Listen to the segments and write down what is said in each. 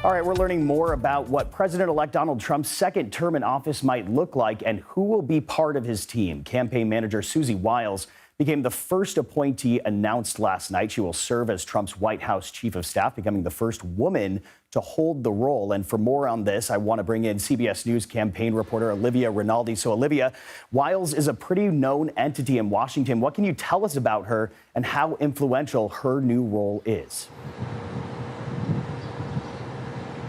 All right, we're learning more about what President-elect Donald Trump's second term in office might look like and who will be part of his team. Campaign manager Susie Wiles became the first appointee announced last night. She will serve as Trump's White House chief of staff, becoming the first woman to hold the role. And for more on this, I want to bring in CBS News campaign reporter Olivia Rinaldi. So, Olivia, Wiles is a pretty known entity in Washington. What can you tell us about her and how influential her new role is?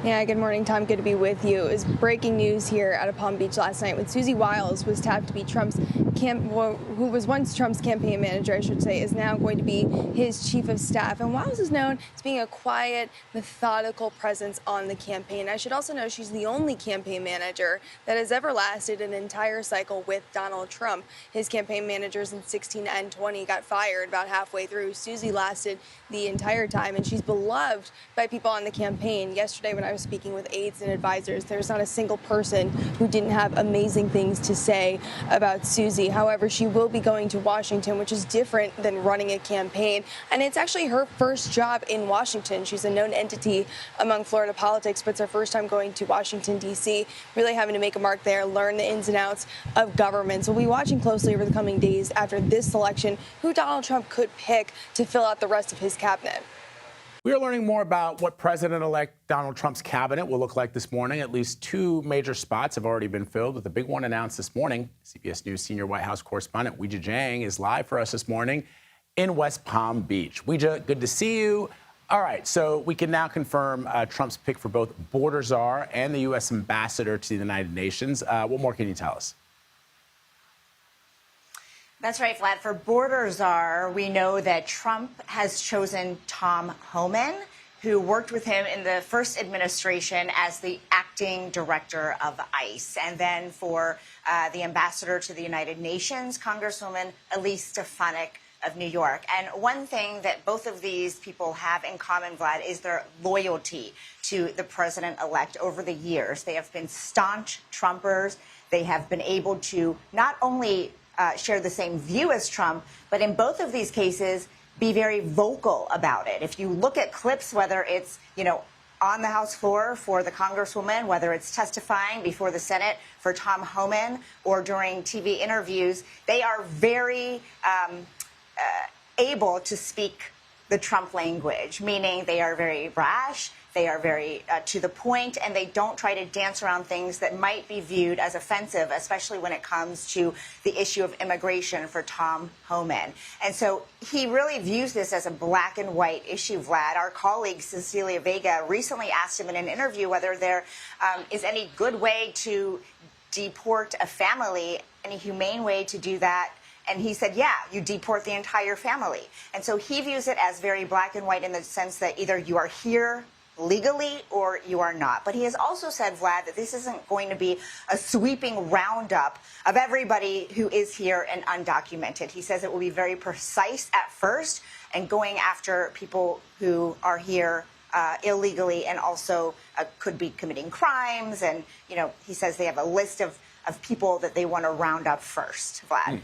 Yeah, good morning, Tom. Good to be with you. It was breaking news here out of Palm Beach last night when Susie Wiles was tapped to be who was once Trump's campaign manager, I should say, is now going to be his chief of staff. And Wiles is known as being a quiet, methodical presence on the campaign. I should also know she's the only campaign manager that has ever lasted an entire cycle with Donald Trump. His campaign managers in 16 and 20 got fired about halfway through. Susie lasted the entire time, and she's beloved by people on the campaign. Yesterday, when I was speaking with aides and advisors, there's not a single person who didn't have amazing things to say about Susie. However, she will be going to Washington, which is different than running a campaign. And it's actually her first job in Washington. She's a known entity among Florida politics, but it's her first time going to Washington, D.C., really having to make a mark there, learn the ins and outs of government. So we'll be watching closely over the coming days after this selection who Donald Trump could pick to fill out the rest of his cabinet. We are learning more about what President-elect Donald Trump's cabinet will look like this morning. At least two major spots have already been filled, with the big one announced this morning. CBS News senior White House correspondent Weijia Jiang is live for us this morning in West Palm Beach. Weijia, good to see you. All right, so we can now confirm Trump's pick for both border czar and the U.S. ambassador to the United Nations. What more can you tell us? That's right, Vlad. For border czar, we know that Trump has chosen Tom Homan, who worked with him in the first administration as the acting director of ICE. And then for the ambassador to the United Nations, Congresswoman Elise Stefanik of New York. And one thing that both of these people have in common, Vlad, is their loyalty to the president-elect over the years. They have been staunch Trumpers. They have been able to not only share the same view as Trump, but in both of these cases, be very vocal about it. If you look at clips, whether it's, on the House floor for the Congresswoman, whether it's testifying before the Senate for Tom Homan or during TV interviews, they are very able to speak the Trump language, meaning they are very brash, they are very to the point, and they don't try to dance around things that might be viewed as offensive, especially when it comes to the issue of immigration for Tom Homan. And so he really views this as a black and white issue, Vlad. Our colleague Cecilia Vega recently asked him in an interview whether there is any good way to deport a family, any humane way to do that. And he said, yeah, you deport the entire family. And so he views it as very black and white in the sense that either you are here legally or you are not. But he has also said, Vlad, that this isn't going to be a sweeping roundup of everybody who is here and undocumented. He says it will be very precise at first and going after people who are here illegally and also could be committing crimes. And, he says they have a list of people that they want to round up first, Vlad.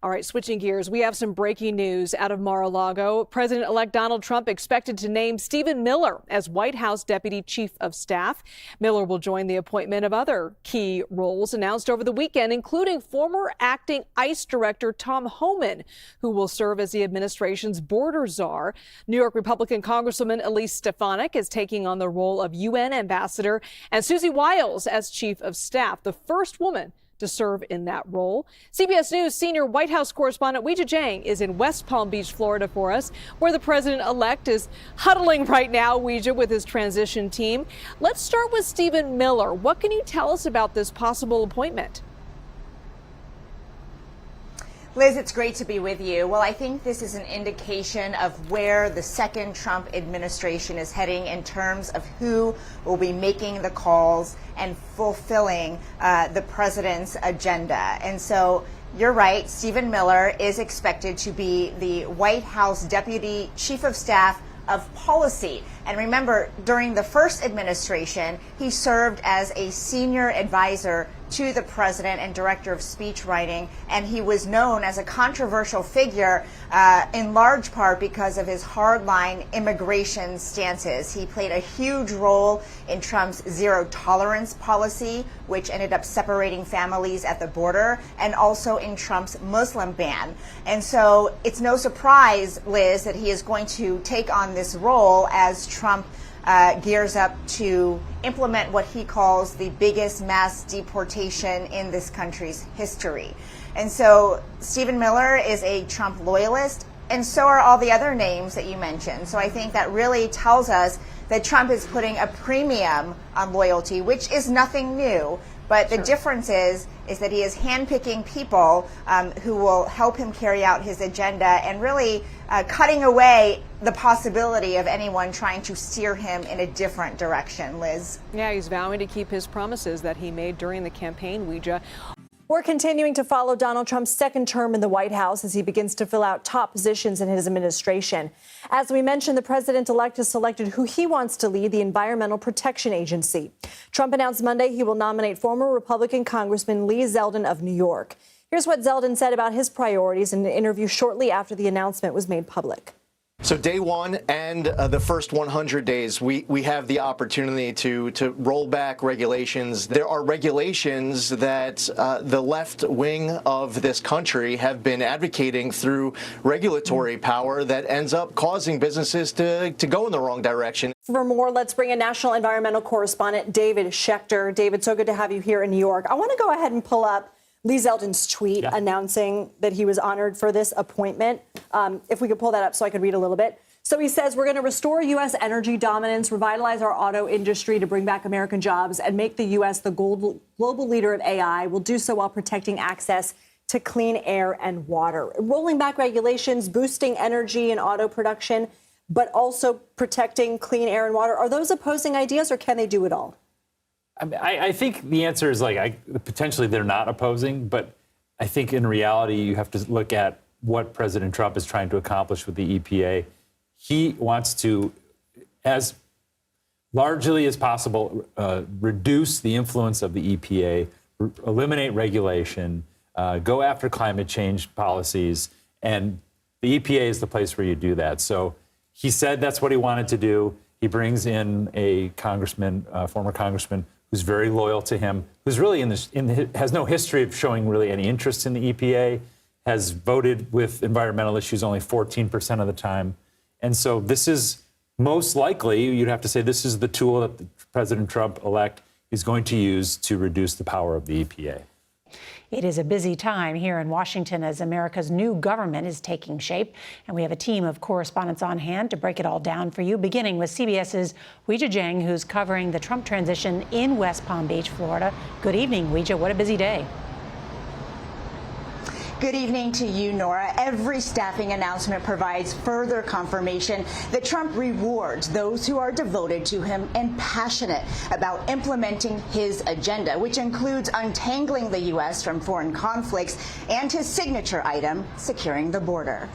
All right, switching gears, we have some breaking news out of Mar-a-Lago. President-elect Donald Trump expected to name Stephen Miller as White House Deputy Chief of Staff. Miller will join the appointment of other key roles announced over the weekend, including former acting ICE Director Tom Homan, who will serve as the administration's border czar. New York Republican Congresswoman Elise Stefanik is taking on the role of UN ambassador, and Susie Wiles as Chief of Staff, the first woman to serve in that role. CBS News senior White House correspondent Weijia Jiang is in West Palm Beach, Florida for us, where the president-elect is huddling right now, Weijia, with his transition team. Let's start with Stephen Miller. What can you tell us about this possible appointment? Liz, it's great to be with you. Well, I think this is an indication of where the second Trump administration is heading in terms of who will be making the calls and fulfilling the president's agenda. And so you're right, Stephen Miller is expected to be the White House Deputy Chief of Staff of Policy. And remember, during the first administration, he served as a senior advisor to the president and director of speech writing, and he was known as a controversial figure in large part because of his hardline immigration stances. He played a huge role in Trump's zero tolerance policy, which ended up separating families at the border, and also in Trump's Muslim ban. And so it's no surprise, Liz, that he is going to take on this role as Trump gears up to implement what he calls the biggest mass deportation in this country's history. And so Stephen Miller is a Trump loyalist, and so are all the other names that you mentioned. So I think that really tells us that Trump is putting a premium on loyalty, which is nothing new. But the difference is that he is handpicking people who will help him carry out his agenda and really cutting away the possibility of anyone trying to steer him in a different direction, Liz. Yeah, he's vowing to keep his promises that he made during the campaign, Ouija. We're continuing to follow Donald Trump's second term in the White House as he begins to fill out top positions in his administration. As we mentioned, the president-elect has selected who he wants to lead the Environmental Protection Agency. Trump announced Monday he will nominate former Republican Congressman Lee Zeldin of New York. Here's what Zeldin said about his priorities in an interview shortly after the announcement was made public. So day one and the first 100 days, we have the opportunity to roll back regulations. There are regulations that the left wing of this country have been advocating through regulatory power that ends up causing businesses to go in the wrong direction. For more, let's bring in national environmental correspondent David Schechter. David, so good to have you here in New York. I want to go ahead and pull up Lee Zeldin's tweet announcing that he was honored for this appointment. If we could pull that up so I could read a little bit. So he says, we're going to restore U.S. energy dominance, revitalize our auto industry to bring back American jobs, and make the U.S. the global leader of AI. We'll do so while protecting access to clean air and water. Rolling back regulations, boosting energy and auto production, but also protecting clean air and water. Are those opposing ideas, or can they do it all? I think the answer is potentially they're not opposing, but I think in reality you have to look at what President Trump is trying to accomplish with the EPA. He wants to, as largely as possible, reduce the influence of the EPA, eliminate regulation, go after climate change policies, and the EPA is the place where you do that. So he said that's what he wanted to do. He brings in a congressman, former congressman, who's very loyal to him, who's really has no history of showing really any interest in the EPA, has voted with environmental issues only 14% of the time. And so this is most likely, you'd have to say, this is the tool that President Trump-elect is going to use to reduce the power of the EPA. It is a busy time here in Washington as America's new government is taking shape. And we have a team of correspondents on hand to break it all down for you, beginning with CBS's Ouija Zhang, who's covering the Trump transition in West Palm Beach, Florida. Good evening, Ouija. What a busy day. Good evening to you, Nora. Every staffing announcement provides further confirmation that Trump rewards those who are devoted to him and passionate about implementing his agenda, which includes untangling the U.S. from foreign conflicts and his signature item, securing the border.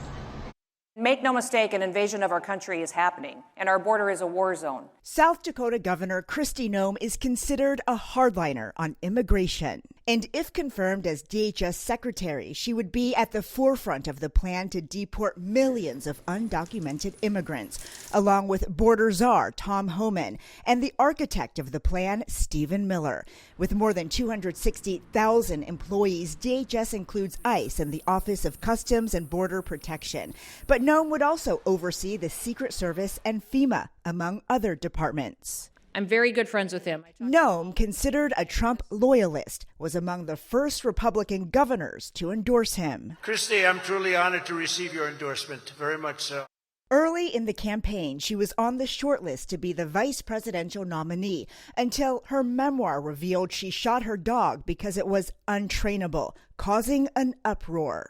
Make no mistake, an invasion of our country is happening, and our border is a war zone. South Dakota Governor Kristi Noem is considered a hardliner on immigration. And if confirmed as DHS secretary, she would be at the forefront of the plan to deport millions of undocumented immigrants, along with border czar Tom Homan and the architect of the plan, Stephen Miller. With more than 260,000 employees, DHS includes ICE and the Office of Customs and Border Protection. But Noem would also oversee the Secret Service and FEMA, among other departments. I'm very good friends with him. Noem, considered a Trump loyalist, was among the first Republican governors to endorse him. Kristi, I'm truly honored to receive your endorsement, very much so. Early in the campaign, she was on the shortlist to be the vice presidential nominee until her memoir revealed she shot her dog because it was untrainable, causing an uproar.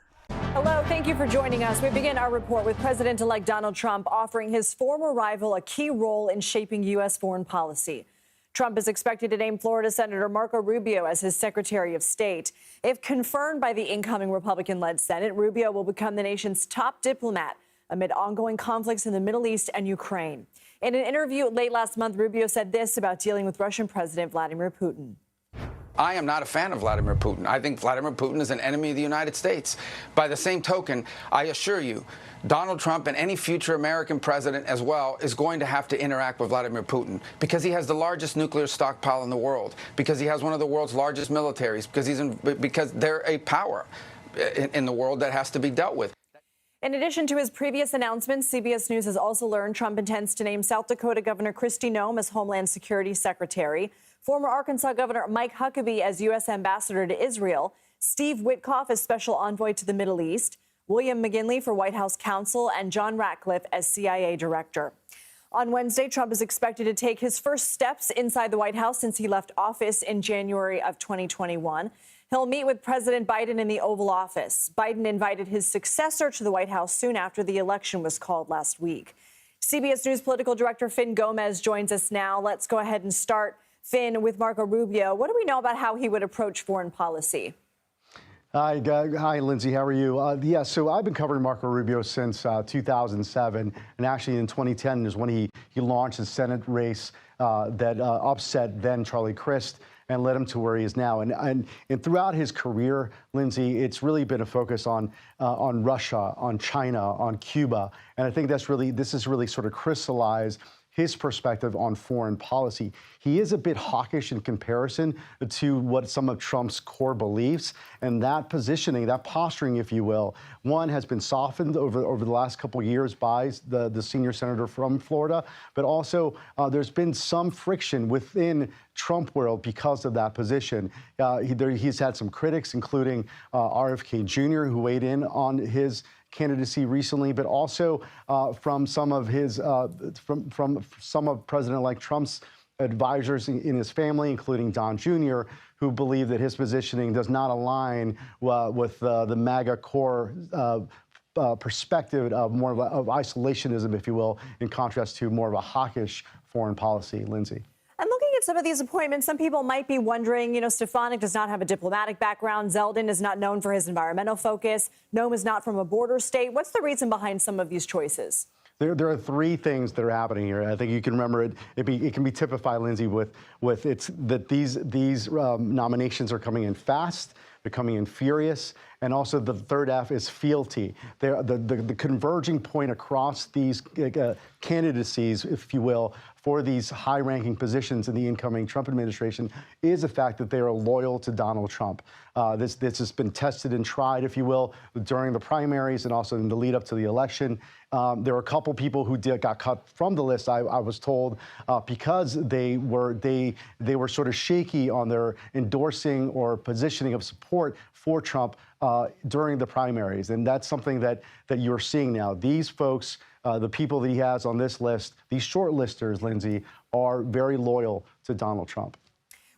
Hello, thank you for joining us. We begin our report with President-elect Donald Trump offering his former rival a key role in shaping U.S. foreign policy. Trump is expected to name Florida Senator Marco Rubio as his Secretary of State. If confirmed by the incoming Republican-led Senate, Rubio will become the nation's top diplomat amid ongoing conflicts in the Middle East and Ukraine. In an interview late last month, Rubio said this about dealing with Russian President Vladimir Putin. I am not a fan of Vladimir Putin. I think Vladimir Putin is an enemy of the United States. By the same token, I assure you, Donald Trump and any future American president as well is going to have to interact with Vladimir Putin because he has the largest nuclear stockpile in the world, because he has one of the world's largest militaries, because they're a power in the world that has to be dealt with. In addition to his previous announcements, CBS News has also learned Trump intends to name South Dakota Governor Kristi Noem as Homeland Security Secretary, former Arkansas Governor Mike Huckabee as U.S. Ambassador to Israel, Steve Witkoff as Special Envoy to the Middle East, William McGinley for White House Counsel, and John Ratcliffe as CIA Director. On Wednesday, Trump is expected to take his first steps inside the White House since he left office in January of 2021. He'll meet with President Biden in the Oval Office. Biden invited his successor to the White House soon after the election was called last week. CBS News political director Fin Gomez joins us now. Let's go ahead and start, Fin, with Marco Rubio. What do we know about how he would approach foreign policy? Hi, Lindsay. How are you? So I've been covering Marco Rubio since 2007, and actually in 2010 is when he launched the Senate race that upset then Charlie Crist and led him to where he is now. And throughout his career, Lindsay, it's really been a focus on Russia, on China, on Cuba, and I think this has really sort of crystallized his perspective on foreign policy. He is a bit hawkish in comparison to what some of Trump's core beliefs, and that positioning, that posturing, if you will, one has been softened over the last couple of years by the senior senator from Florida, but also there's been some friction within Trump world because of that position. He's had some critics, including RFK Jr., who weighed in on his candidacy recently, but also from some of his from some of President-elect Trump's advisors in his family, including Don Jr., who believe that his positioning does not align with the MAGA core perspective of more of isolationism, if you will, in contrast to more of a hawkish foreign policy. Lindsay. And looking at some of these appointments, some people might be wondering, Stefanik does not have a diplomatic background. Zeldin is not known for his environmental focus. Noem is not from a border state. What's the reason behind some of these choices? There are three things that are happening here. I think you can remember it. It can be typified, Lindsay, with it's that these nominations are coming in fast. They're coming in furious. And also the third F is fealty. The converging point across these candidacies, if you will, for these high-ranking positions in the incoming Trump administration is the fact that they are loyal to Donald Trump. This has been tested and tried, if you will, during the primaries and also in the lead up to the election. There were a couple people who got cut from the list, I was told, because they were sort of shaky on their endorsing or positioning of support for Trump during the primaries. And that's something that you're seeing now. These folks, the people that he has on this list, these short listers, Lindsay, are very loyal to Donald Trump.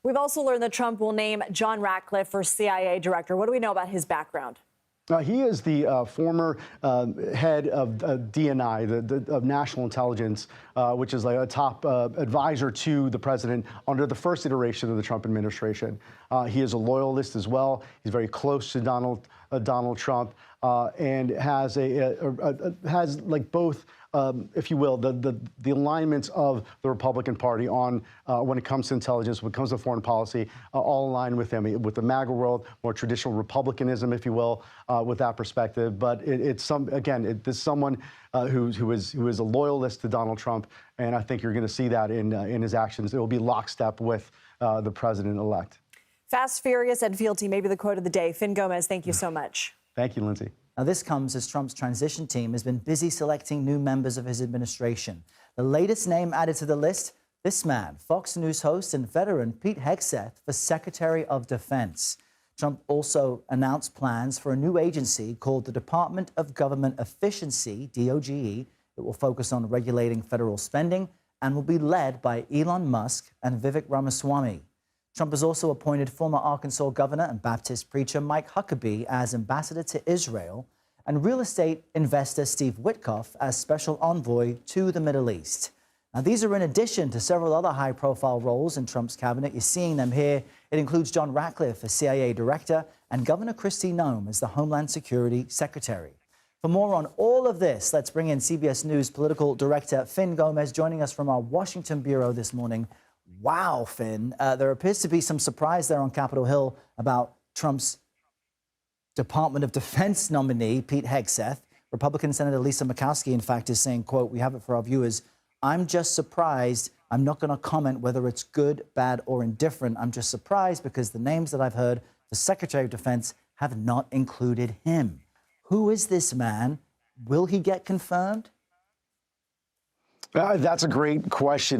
We've also learned that Trump will name John Ratcliffe for CIA director. What do we know about his background? He is the former head of DNI, of National Intelligence, which is like a top advisor to the president under the first iteration of the Trump administration. He is a loyalist as well. He's very close to Donald Trump, and has has like both, if you will, the alignments of the Republican Party on when it comes to intelligence, when it comes to foreign policy, all aligned with him, with the MAGA world, more traditional republicanism, if you will, with that perspective. But it's someone who is a loyalist to Donald Trump, and I think you're going to see that in his actions. It will be lockstep with the president-elect. Fast, furious, and fealty may be the quote of the day. Fin Gomez, thank you so much. Thank you, Lindsay. Now, this comes as Trump's transition team has been busy selecting new members of his administration. The latest name added to the list, this man, Fox News host and veteran Pete Hegseth for Secretary of Defense. Trump also announced plans for a new agency called the Department of Government Efficiency, DOGE. It will focus on regulating federal spending and will be led by Elon Musk and Vivek Ramaswamy. Trump has also appointed former Arkansas governor and Baptist preacher Mike Huckabee as ambassador to Israel and real estate investor Steve Witkoff as special envoy to the Middle East. Now, these are in addition to several other high-profile roles in Trump's cabinet. You're seeing them here. It includes John Ratcliffe as CIA director and Governor Kristi Noem as the Homeland Security Secretary. For more on all of this, let's bring in CBS News political director Finn Gomez, joining us from our Washington bureau this morning. Wow, Finn, there appears to be some surprise there on Capitol Hill about Trump's Department of Defense nominee, Pete Hegseth. Republican Senator Lisa Murkowski, in fact, is saying, quote, we have it for our viewers, I'm just surprised. I'm not going to comment whether it's good, bad, or indifferent. I'm just surprised because the names that I've heard for Secretary of Defense have not included him. Who is this man? Will he get confirmed? That's a great question.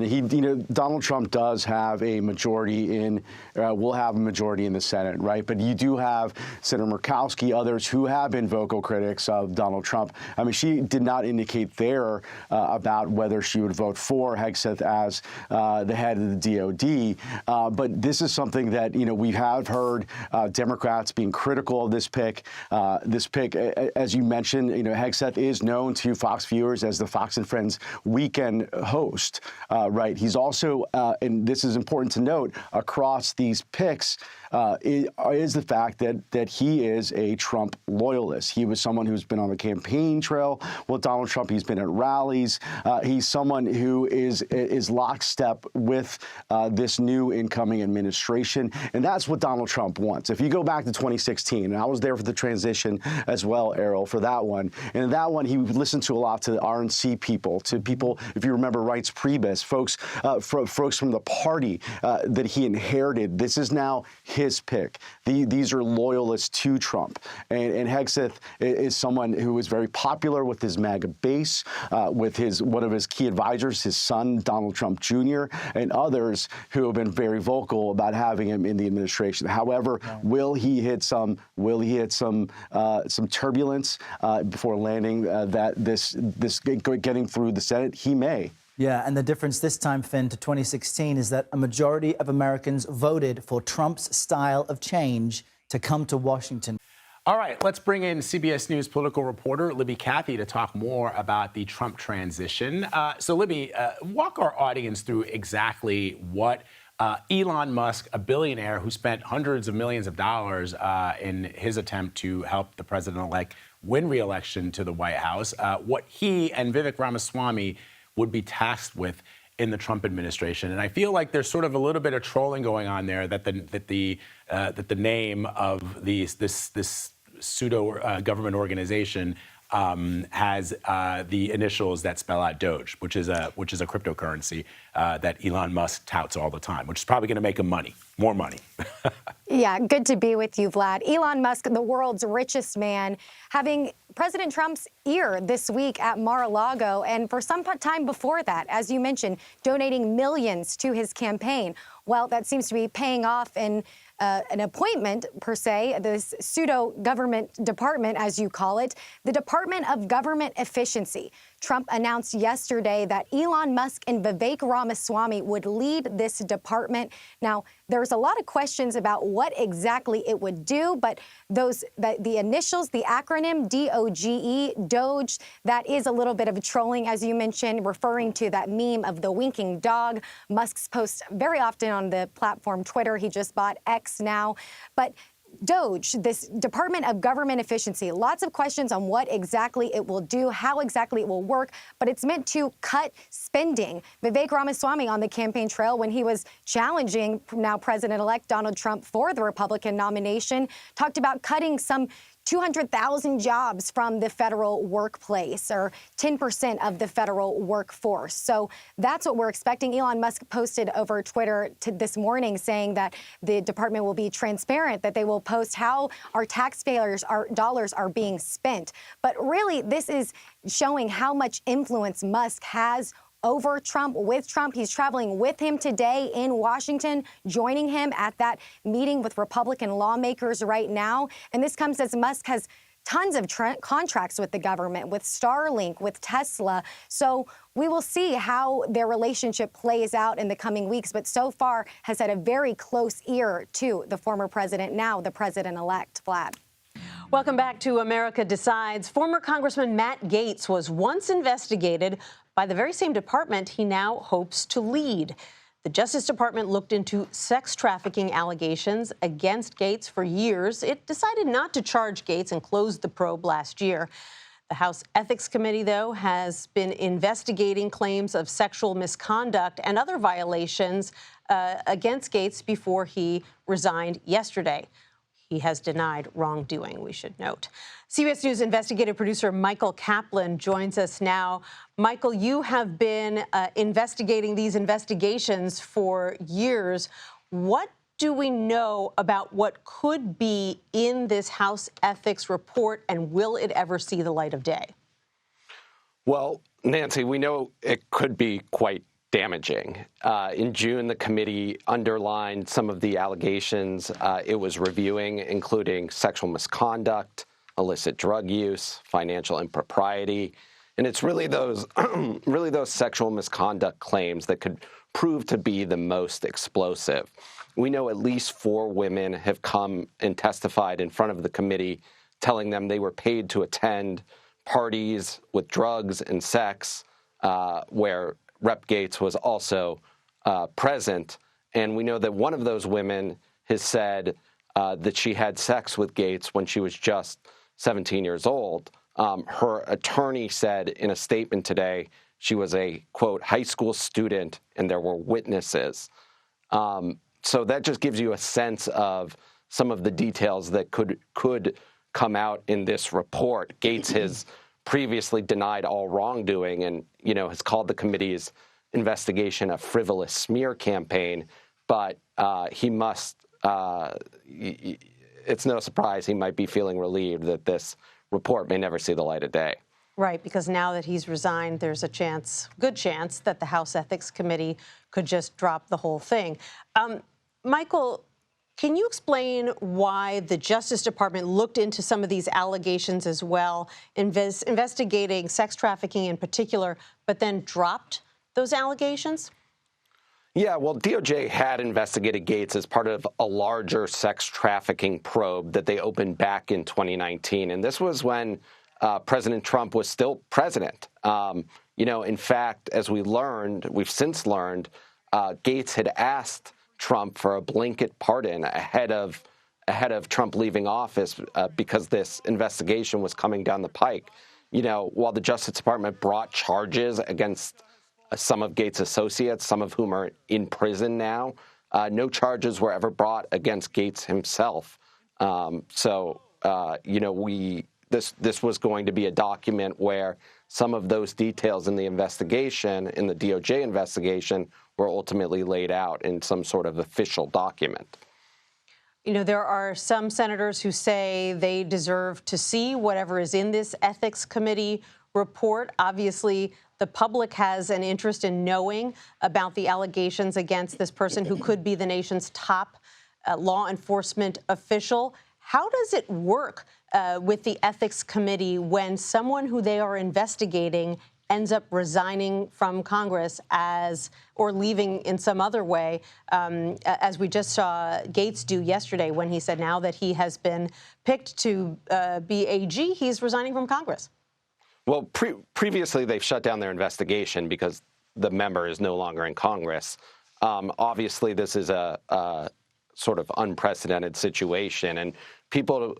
Donald Trump does have a majority will have a majority in the Senate, right? But you do have Senator Murkowski, others who have been vocal critics of Donald Trump. I mean, she did not indicate there about whether she would vote for Hegseth as the head of the DOD. But this is something that, we have heard Democrats being critical of this pick. As you mentioned, Hegseth is known to Fox viewers as the Fox and Friends weekend host, right? He's also, and this is important to note, across these picks is the fact that he is a Trump loyalist. He was someone who's been on the campaign trail with Donald Trump. He's been at rallies. He's someone who is lockstep with this new incoming administration, and that's what Donald Trump wants. If you go back to 2016, and I was there for the transition as well, Errol, for that one, and in that one he listened to a lot to the RNC people, to people, if you remember, rights Priebus, folks from the party that he inherited. This is now his pick. These are loyalists to Trump. And Hegseth is someone who is very popular with his MAGA base, with one of his key advisors, his son, Donald Trump Jr., and others who have been very vocal about having him in the administration. However, will he hit some turbulence before landing getting through the Senate? He may. Yeah, and the difference this time, Finn, to 2016 is that a majority of Americans voted for Trump's style of change to come to Washington. All right, let's bring in CBS News political reporter Libby Cathy to talk more about the Trump transition. So, Libby, walk our audience through exactly what Elon Musk, a billionaire who spent hundreds of millions of dollars in his attempt to help the president-elect win re-election to the White House, what he and Vivek Ramaswamy would be tasked with in the Trump administration. And I feel like there's sort of a little bit of trolling going on there that the name of this pseudo government organization has the initials that spell out Doge, which is a cryptocurrency that Elon Musk touts all the time, which is probably going to make him more money. Yeah, good to be with you, Vlad. Elon Musk, the world's richest man, having President Trump's ear this week at Mar-a-Lago, and for some time before that, as you mentioned, donating millions to his campaign. Well, that seems to be paying off in an appointment, per se, this pseudo-government department, as you call it, the Department of Government Efficiency. Trump announced yesterday that Elon Musk and Vivek Ramaswamy would lead this department. Now, there's a lot of questions about what exactly it would do, but the initials, the acronym DOGE, Doge, that is a little bit of a trolling, as you mentioned, referring to that meme of the winking dog. Musk's posts very often on the platform Twitter. He just bought X now. But Doge, this Department of Government Efficiency, lots of questions on what exactly it will do, how exactly it will work, but it's meant to cut spending. Vivek Ramaswamy on the campaign trail, when he was challenging now President-elect Donald Trump for the Republican nomination, talked about cutting some 200,000 jobs from the federal workplace, or 10% of the federal workforce. So that's what we're expecting. Elon Musk posted over Twitter this morning saying that the department will be transparent, that they will post how our taxpayers' dollars are being spent. But really, this is showing how much influence Musk has over Trump, with Trump. He's traveling with him today in Washington, joining him at that meeting with Republican lawmakers right now. And this comes as Musk has tons of contracts with the government, with Starlink, with Tesla. So we will see how their relationship plays out in the coming weeks, but so far has had a very close ear to the former president, now the president-elect. Vlad. Welcome back to America Decides. Former Congressman Matt Gaetz was once investigated by the very same department he now hopes to lead. The Justice Department looked into sex trafficking allegations against Gaetz for years. It decided not to charge Gaetz and closed the probe last year. The House Ethics Committee, though, has been investigating claims of sexual misconduct and other violations against Gaetz before he resigned yesterday. He has denied wrongdoing, we should note. CBS News investigative producer Michael Kaplan joins us now. Michael, you have been investigating these investigations for years. What do we know about what could be in this House ethics report, and will it ever see the light of day? Well, Nancy, we know it could be quite damaging. In June, the committee underlined some of the allegations it was reviewing, including sexual misconduct, illicit drug use, financial impropriety. And it's really those sexual misconduct claims that could prove to be the most explosive. We know at least 4 women have come and testified in front of the committee, telling them they were paid to attend parties with drugs and sex, where Rep. Gaetz was also present. And we know that one of those women has said that she had sex with Gaetz when she was just 17 years old. Her attorney said in a statement today she was a, quote, high school student and there were witnesses. So that just gives you a sense of some of the details that could come out in this report. Gaetz has previously denied all wrongdoing and, has called the committee's investigation a frivolous smear campaign. But he must, it's no surprise he might be feeling relieved that this report may never see the light of day. Right, because now that he's resigned, there's a good chance that the House Ethics Committee could just drop the whole thing. Michael, can you explain why the Justice Department looked into some of these allegations as well, investigating sex trafficking in particular, but then dropped those allegations? Yeah, well, DOJ had investigated Gaetz as part of a larger sex trafficking probe that they opened back in 2019. And this was when President Trump was still president. In fact, as we've since learned, Gaetz had asked Trump for a blanket pardon ahead of Trump leaving office because this investigation was coming down the pike. While the Justice Department brought charges against some of Gaetz' associates, some of whom are in prison now, no charges were ever brought against Gaetz himself. This was going to be a document where some of those details in the investigation, in the DOJ investigation, were ultimately laid out in some sort of official document. There are some senators who say they deserve to see whatever is in this Ethics Committee report. Obviously, the public has an interest in knowing about the allegations against this person who could be the nation's top law enforcement official. How does it work with the Ethics Committee when someone who they are investigating ends up resigning from Congress or leaving in some other way, as we just saw Gaetz do yesterday when he said now that he has been picked to be AG, he's resigning from Congress? Well, previously they've shut down their investigation because the member is no longer in Congress. Obviously, this is a sort of unprecedented situation, and people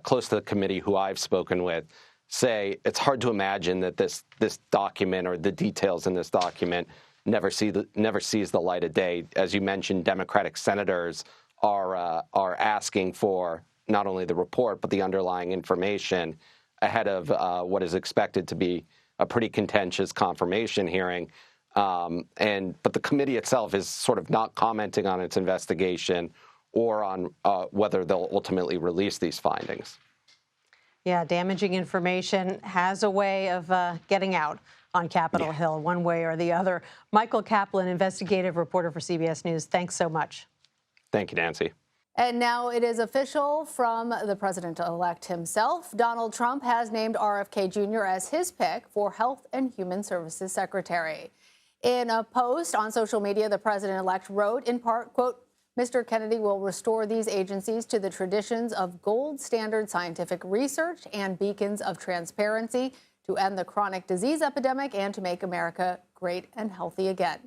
close to the committee who I've spoken with say it's hard to imagine that this document or the details in this document never sees the light of day. As you mentioned, Democratic senators are asking for not only the report but the underlying information ahead of what is expected to be a pretty contentious confirmation hearing. But the committee itself is sort of not commenting on its investigation or on whether they'll ultimately release these findings. Yeah, damaging information has a way of getting out on Capitol Hill, one way or the other. Michael Kaplan, investigative reporter for CBS News, thanks so much. Thank you, Nancy. And now it is official from the president-elect himself. Donald Trump has named RFK Jr. as his pick for Health and Human Services Secretary. In a post on social media, the president-elect wrote, in part, quote, Mr. Kennedy will restore these agencies to the traditions of gold standard scientific research and beacons of transparency to end the chronic disease epidemic and to make America great and healthy again.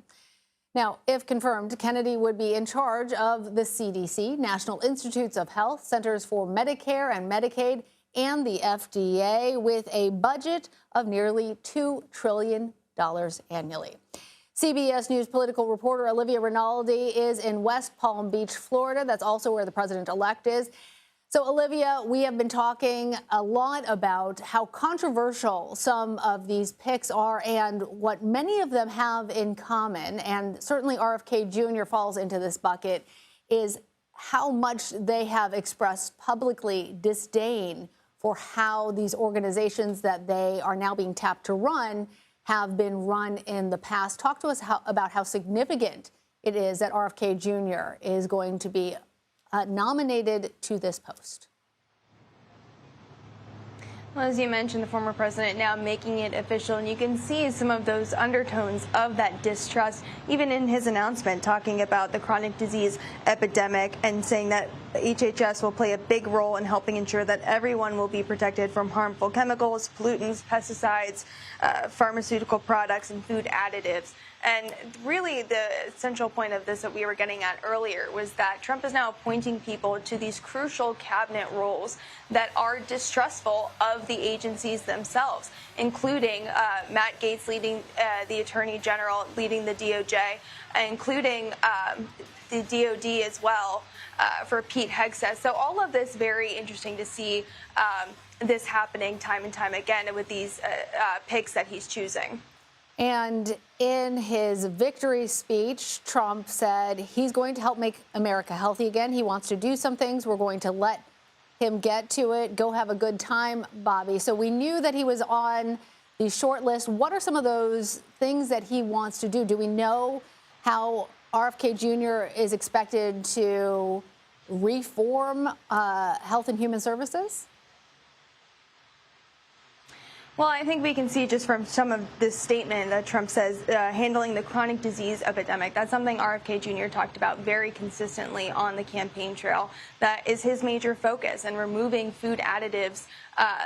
Now, if confirmed, Kennedy would be in charge of the CDC, National Institutes of Health, Centers for Medicare and Medicaid, and the FDA with a budget of nearly $2 trillion annually. CBS News political reporter Olivia Rinaldi is in West Palm Beach, Florida. That's also where the president-elect is. So, Olivia, we have been talking a lot about how controversial some of these picks are and what many of them have in common, and certainly RFK Jr. falls into this bucket, is how much they have expressed publicly disdain for how these organizations that they are now being tapped to run have been run in the past. Talk to us about how significant it is that RFK Jr. is going to be nominated to this post. Well, as you mentioned, the former president now making it official, and you can see some of those undertones of that distrust, even in his announcement, talking about the chronic disease epidemic and saying that HHS will play a big role in helping ensure that everyone will be protected from harmful chemicals, pollutants, pesticides, pharmaceutical products, and food additives. And really the central point of this that we were getting at earlier was that Trump is now appointing people to these crucial cabinet roles that are distrustful of the agencies themselves, including Matt Gaetz leading the Attorney General, leading the DOJ, including the DOD as well for Pete Hegseth. So all of this very interesting to see this happening time and time again with these picks that he's choosing. And in his victory speech, Trump said he's going to help make America healthy again. He wants to do some things. We're going to let him get to it. Go have a good time, Bobby. So we knew that he was on the short list. What are some of those things that he wants to do? Do we know how RFK Jr. is expected to reform Health and Human Services? Well, I think we can see just from some of this statement that Trump says handling the chronic disease epidemic. That's something RFK Jr. talked about very consistently on the campaign trail. That is his major focus, and removing food additives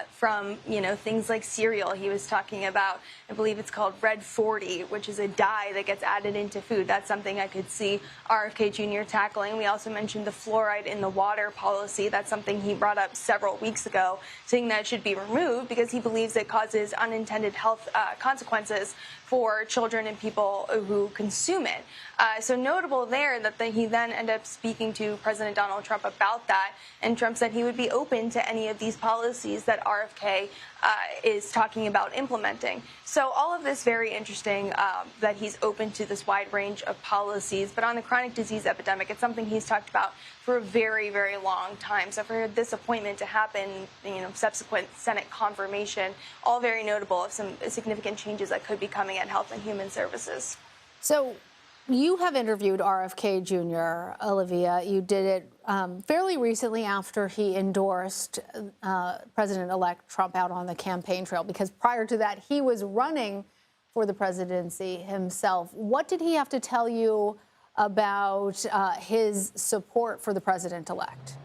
from, things like cereal. He was talking about, I believe it's called Red 40, which is a dye that gets added into food. That's something I could see RFK Jr. tackling. We also mentioned the fluoride in the water policy. That's something he brought up several weeks ago, saying that it should be removed because he believes it causes unintended health consequences for children and people who consume it. So notable there that he then ended up speaking to President Donald Trump about that, and Trump said he would be open to any of these policies that RFK is talking about implementing. So all of this very interesting that he's open to this wide range of policies. But on the chronic disease epidemic, it's something he's talked about for a very, very long time. So for this appointment to happen, subsequent Senate confirmation, all very notable of some significant changes that could be coming at Health and Human Services. So you have interviewed RFK Jr., Olivia. You did it fairly recently after he endorsed President-elect Trump out on the campaign trail, because prior to that, he was running for the presidency himself. What did he have to tell you about his support for the president-elect?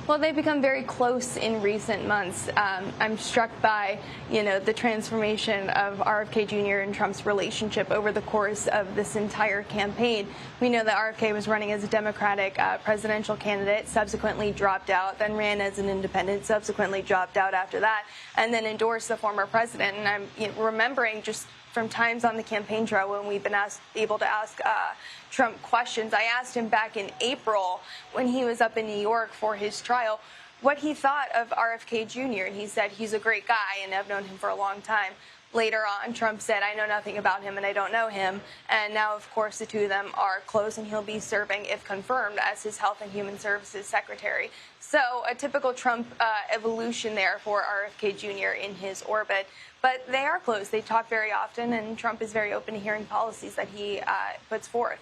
Well, they've become very close in recent months. I'm struck by, the transformation of RFK Jr. and Trump's relationship over the course of this entire campaign. We know that RFK was running as a Democratic presidential candidate, subsequently dropped out, then ran as an independent, subsequently dropped out after that, and then endorsed the former president. And I'm remembering just from times on the campaign trail when we've been able to ask Trump questions. I asked him back in April when he was up in New York for his trial what he thought of RFK Jr. And he said he's a great guy and I've known him for a long time. Later on, Trump said, I know nothing about him and I don't know him. And now, of course, the two of them are close, and he'll be serving, if confirmed, as his Health and Human Services Secretary. So a typical Trump evolution there for RFK Jr. in his orbit. But they are close. They talk very often, and Trump is very open to hearing policies that he puts forth.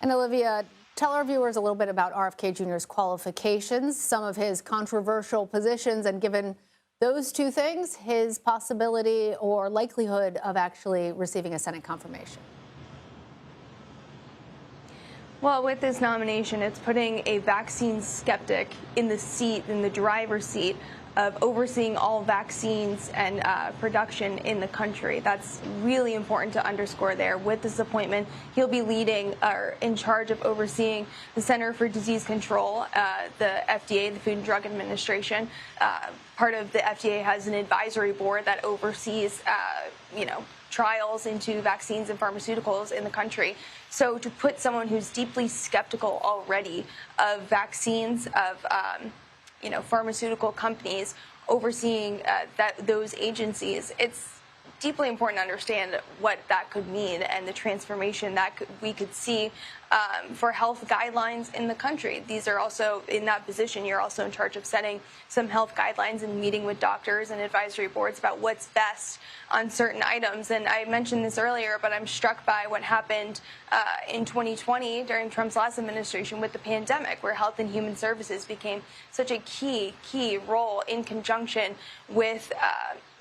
And Olivia, tell our viewers a little bit about RFK Jr.'s qualifications, some of his controversial positions, and given those two things, his possibility or likelihood of actually receiving a Senate confirmation. Well, with this nomination, it's putting a vaccine skeptic in the driver's seat of overseeing all vaccines and production in the country. That's really important to underscore there. With this appointment, he'll be leading or in charge of overseeing the Center for Disease Control, the FDA, the Food and Drug Administration. Part of the FDA has an advisory board that oversees, trials into vaccines and pharmaceuticals in the country. So to put someone who's deeply skeptical already of vaccines, of pharmaceutical companies overseeing those agencies, it's deeply important to understand what that could mean and the transformation that we could see for health guidelines in the country. These are also, in that position, you're also in charge of setting some health guidelines and meeting with doctors and advisory boards about what's best on certain items. And I mentioned this earlier, but I'm struck by what happened in 2020 during Trump's last administration with the pandemic, where Health and Human Services became such a key role in conjunction with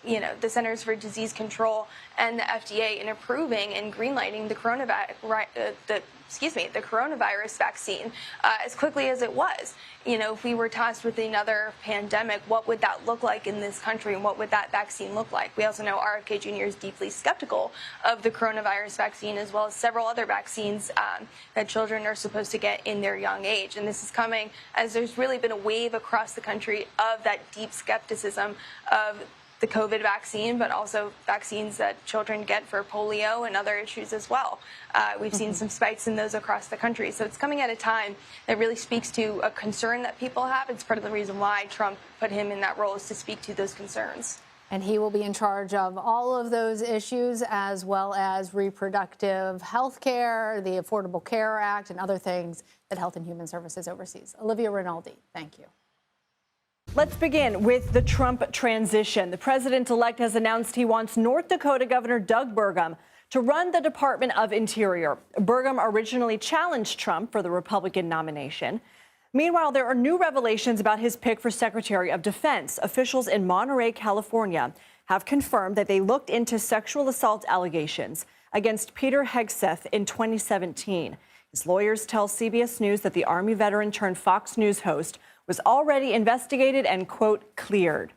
the Centers for Disease Control and the FDA in approving and greenlighting the coronavirus vaccine as quickly as it was. If we were tasked with another pandemic, what would that look like in this country, and what would that vaccine look like? We also know RFK Jr. is deeply skeptical of the coronavirus vaccine, as well as several other vaccines that children are supposed to get in their young age. And this is coming as there's really been a wave across the country of that deep skepticism of the COVID vaccine, but also vaccines that children get for polio and other issues as well. We've seen some spikes in those across the country. So it's coming at a time that really speaks to a concern that people have. It's part of the reason why Trump put him in that role, is to speak to those concerns. And he will be in charge of all of those issues, as well as reproductive health care, the Affordable Care Act, and other things that Health and Human Services oversees. Olivia Rinaldi, thank you. Let's begin with the Trump transition. The president-elect has announced he wants North Dakota Governor Doug Burgum to run the Department of Interior. Burgum originally challenged Trump for the Republican nomination. Meanwhile, there are new revelations about his pick for Secretary of Defense. Officials in Monterey, California, have confirmed that they looked into sexual assault allegations against Peter Hegseth in 2017. His lawyers tell CBS News that the Army veteran turned Fox News host was already investigated and, quote, cleared.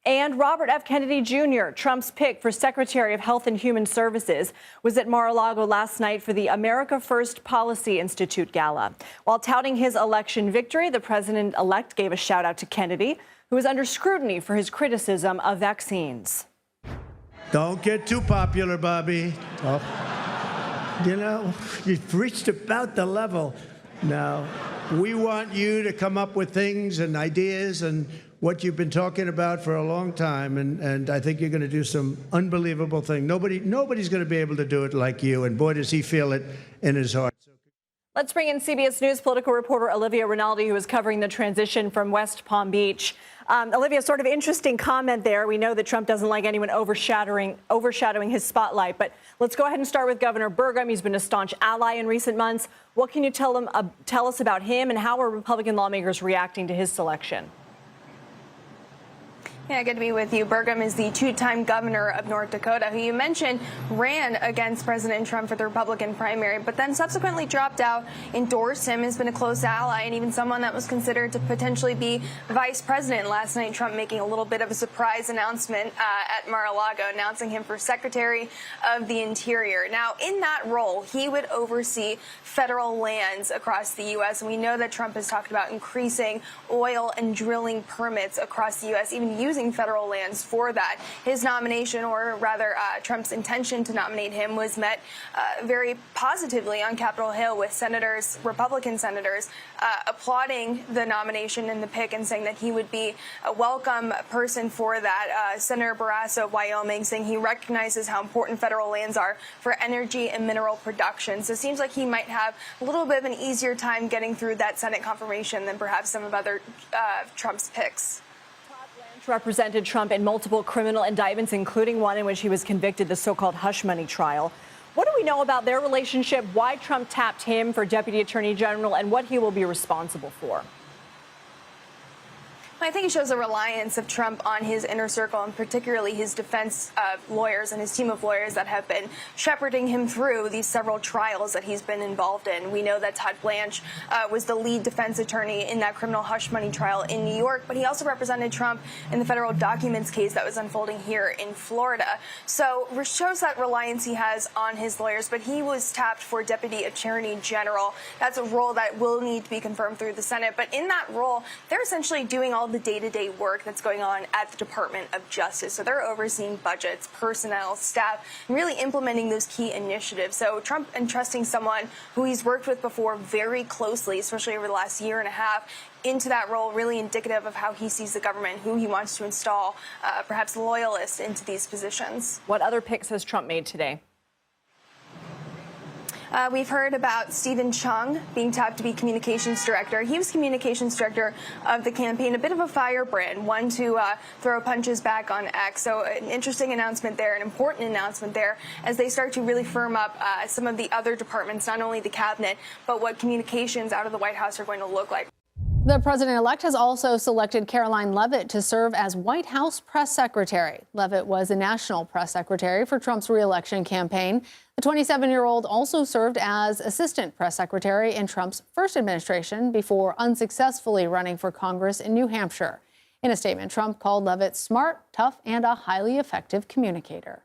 And Robert F. Kennedy Jr., Trump's pick for Secretary of Health and Human Services, was at Mar-a-Lago last night for the America First Policy Institute Gala. While touting his election victory, the president-elect gave a shout-out to Kennedy, who is under scrutiny for his criticism of vaccines. Don't get too popular, Bobby. You've reached about the level now. We want you to come up with things and ideas and what you've been talking about for a long time, and I think you're going to do some unbelievable thing. Nobody's going to be able to do it like you, and boy, does he feel it in his heart. Let's bring in CBS News political reporter Olivia Rinaldi, who is covering the transition from West Palm Beach. Olivia, sort of interesting comment there. We know that Trump doesn't like anyone overshadowing his spotlight, but let's go ahead and start with Governor Burgum. He's been a staunch ally in recent months. What can you tell us about him, and how are Republican lawmakers reacting to his selection? Yeah, good to be with you. Burgum is the two-time governor of North Dakota, who you mentioned ran against President Trump for the Republican primary, but then subsequently dropped out, endorsed him, has been a close ally, and even someone that was considered to potentially be vice president. Last night, Trump making a little bit of a surprise announcement at Mar-a-Lago, announcing him for Secretary of the Interior. Now, in that role, he would oversee federal lands across the U.S., and we know that Trump has talked about increasing oil and drilling permits across the U.S., even using federal lands for that. His nomination, or rather Trump's intention to nominate him, was met very positively on Capitol Hill, with senators, Republican senators, applauding the nomination and the pick and saying that he would be a welcome person for that. Senator Barrasso of Wyoming saying he recognizes how important federal lands are for energy and mineral production. So it seems like he might have a little bit of an easier time getting through that Senate confirmation than perhaps some of other Trump's picks. Represented Trump in multiple criminal indictments, including one in which he was convicted, the so-called hush money trial. What do we know about their relationship, why Trump tapped him for Deputy Attorney General, and what he will be responsible for? I think it shows a reliance of Trump on his inner circle, and particularly his defense lawyers and his team of lawyers that have been shepherding him through these several trials that he's been involved in. We know that Todd Blanche was the lead defense attorney in that criminal hush money trial in New York, but he also represented Trump in the federal documents case that was unfolding here in Florida. So it shows that reliance he has on his lawyers, but he was tapped for Deputy Attorney General. That's a role that will need to be confirmed through the Senate. But in that role, they're essentially doing all the day-to-day work that's going on at the Department of Justice. So they're overseeing budgets, personnel, staff, and really implementing those key initiatives. So Trump entrusting someone who he's worked with before very closely, especially over the last year and a half, into that role, really indicative of how he sees the government, who he wants to install, perhaps loyalists into these positions. What other picks has Trump made today? We've heard about Stephen Cheung being tapped to be communications director. He was communications director of the campaign, a bit of a firebrand, one to throw punches back on X. So an interesting announcement there, an important announcement there, as they start to really firm up some of the other departments, not only the cabinet, but what communications out of the White House are going to look like. The president-elect has also selected Karoline Leavitt to serve as White House press secretary. Leavitt was the national press secretary for Trump's re-election campaign. The 27-year-old also served as assistant press secretary in Trump's first administration before unsuccessfully running for Congress in New Hampshire. In a statement, Trump called Leavitt smart, tough, and a highly effective communicator.